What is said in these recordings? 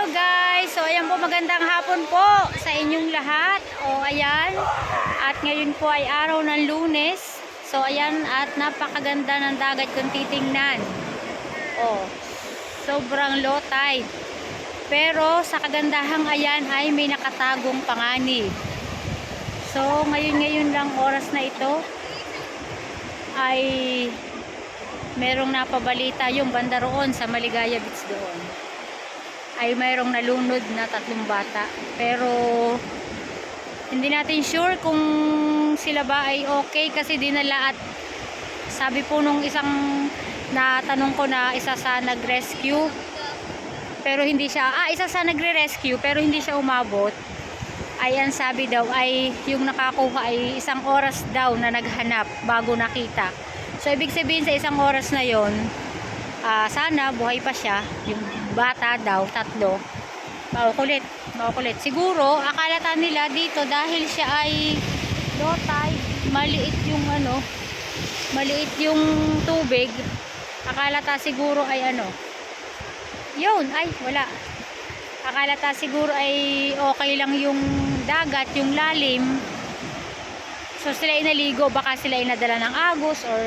Hello guys! So ayan po, magandang hapon po sa inyong lahat. O ayan, at ngayon po ay araw ng Lunes. So ayan, at napakaganda ng dagat kung titingnan. O, sobrang low tide. Pero sa kagandahang ayan ay may nakatagong panganib. So ngayon lang oras na ito ay merong napabalita yung banda roon sa Maligaya Beach doon. Ay mayroong nalunod na 3 bata. Pero hindi natin sure kung sila ba ay okay kasi dinala at sabi po nung isang natanong ko na isa sa nag-rescue pero hindi siya, isa sa nagre-rescue pero hindi siya umabot. Ayan, sabi daw ay yung nakakuha ay 1 oras daw na naghanap bago nakita. So ibig sabihin sa 1 oras na yon, sana buhay pa siya. Yung bata daw 3. Makukulit. Siguro akalatan nila dito dahil siya ay low tide, maliit yung tubig. Akalata siguro ay wala. Akalata siguro ay okay lang yung dagat, yung lalim. So sila inaligo, baka sila inadala ng agos or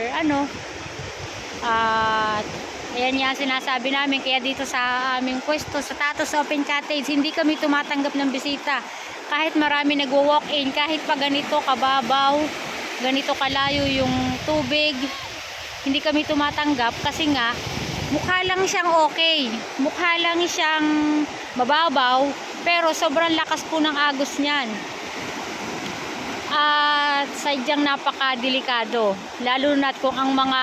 at ayan nga sinasabi namin, kaya dito sa aming pwesto sa Tatos Open Cottage hindi kami tumatanggap ng bisita kahit marami nagwo-walk-in, kahit pa ganito kababaw, ganito kalayo yung tubig, hindi kami tumatanggap kasi nga mukha lang siyang okay, mukha lang siyang mababaw pero sobrang lakas po ng agos niyan. At sadyang napakadelikado, lalo na kung ang mga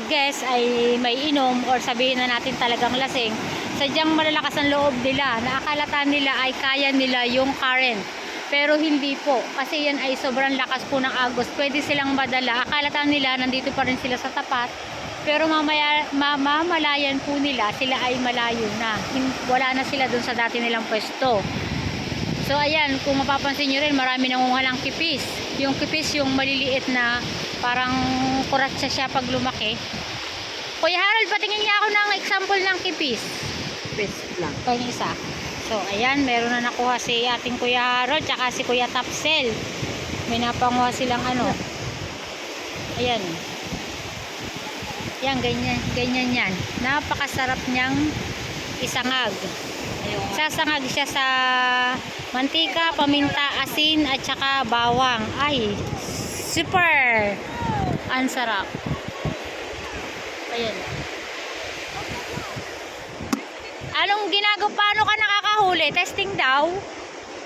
guests ay may inom or sabihin na natin talagang lasing, sadyang malalakas ang loob nila, naakalata nila ay kaya nila yung current pero hindi po, kasi yan ay sobrang lakas po ng agos. Pwede silang madala, akalata nila nandito pa rin sila sa tapat pero mamalayan po nila, sila ay malayo na, wala na sila dun sa dati nilang pwesto. So ayan, kung mapapansin nyo rin, marami nangungalang kipis. Yung kipis, yung maliliit na parang kuratsa siya pag lumaki. Kuya Harold, patingin niya ako ng example ng kipis. Kipis lang. Ito yung isa. So ayan, meron na nakuha si ating Kuya Harold, tsaka si Kuya Tapsel. May napanguha silang Ayan. Yan, ganyan yan. Napakasarap niyang isangag. Sasangag siya sa mantika, paminta, asin at saka bawang. Ay, super! Ang sarap. Ayan. Paano ka nakakahuli? Testing daw.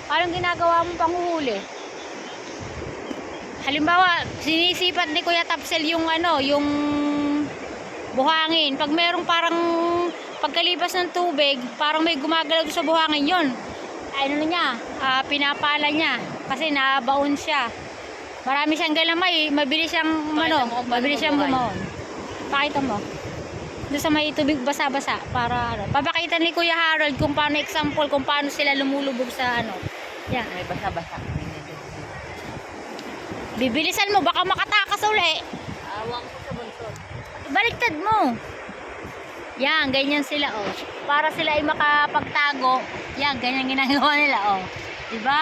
Anong ginagawa mo pang huli? Halimbawa, sinisipat ni Kuya Tapsel yung yung buhangin. Pag merong parang pagkalipas ng tubig, parang may gumagalaw sa buhangin yon. Pinapala niya kasi nabaon siya. Marami siyang galamay, mabilis siyang bumaon. Pakita mo. Doon sa may tubig basa-basa para papakita ni Kuya Harold kung paano example kung paano sila lumulubog sa Yan, May basa-basa. bibilisan mo baka makatakas uli. Awang ko sa buntot. Baliktad mo. Yan, ganyan sila para sila ay makapagtago. Yan, ganyan ginagawa nila diba?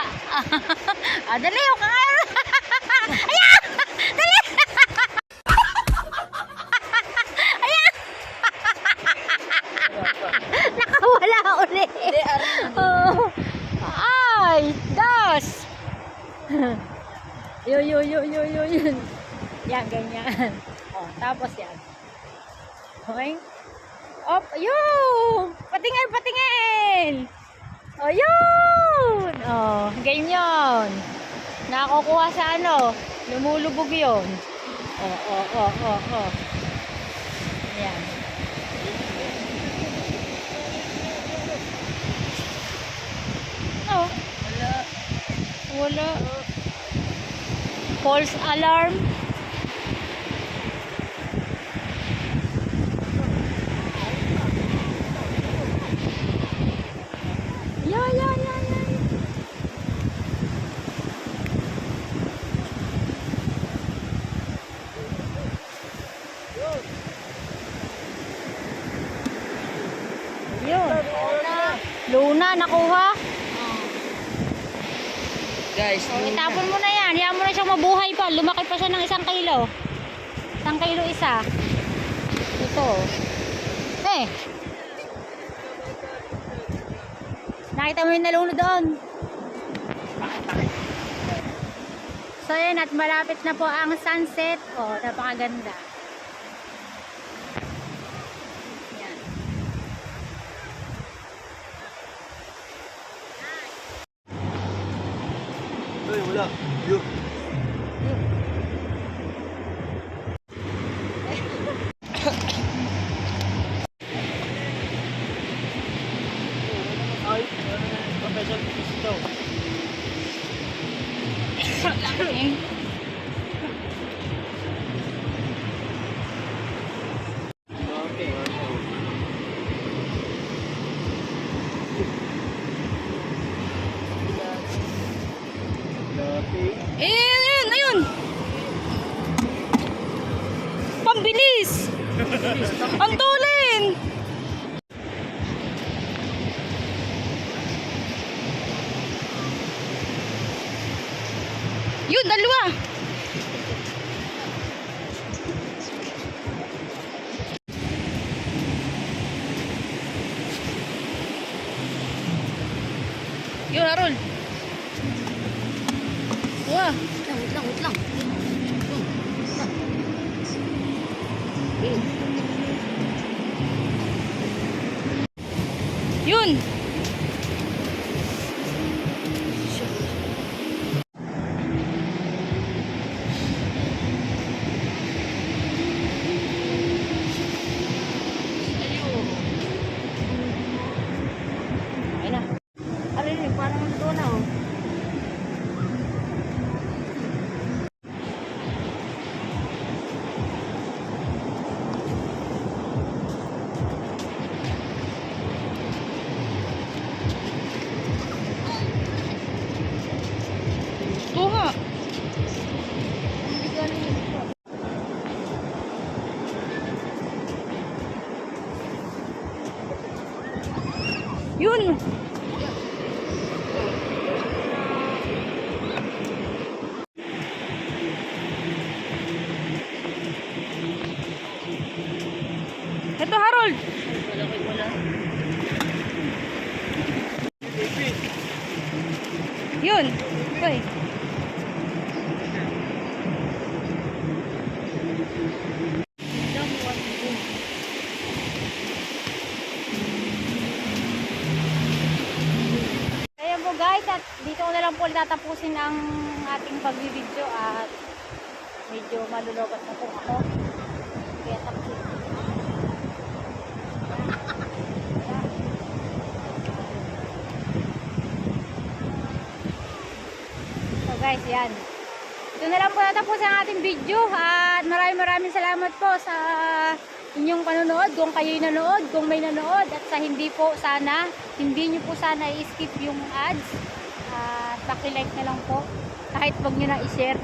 Dali Ayan! Dali! Ayan! Nakawala ulit. Ay, das! Yun. Yan, ganyan. Tapos yan. Okay? Ayun! Patingin! Ayun! Ganyan. Nakukuha sa lumulubog yun. Ayan. Wala. False alarm. Yun. Luna, nakuha. Guys, So, itapon mo na yan. Hayaan mo na siyang mabuhay pa. Lumaki pa siya ng 1 kilo. 1 kilo isa. Ito. Eh. Nakita mo yung nalunod doon. So, yan. At malapit na po ang sunset. Oh, napakaganda. Yan. Ay, wala. Yo. Ay, professional fish daw. Okay. Okay. Okay. Ayun, ayun. Pambilis. Ang tulin. Yun, dalawa. Yun, Harold. Wah. wait lang. Yun. Ayun na. Ano yun, parang ito na oh. Ito nga. Yun. Ito, Harold. Yun. Ito eh. Ayan po guys, at dito ko na lang po tatapusin ang ating pagbibideo at medyo malulobat na po ako. Kaya tapusin. So guys, yan. Ito na lang po tatapusin ang ating video at maraming salamat po sa inyong panonood, kung kayo'y nanood, kung may nanood, at sa hindi po sana, hindi nyo po sana i-skip yung ads. Paki-like na lang po, kahit wag nyo na i-share.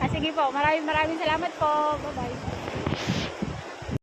Sige po, maraming salamat po. Bye-bye.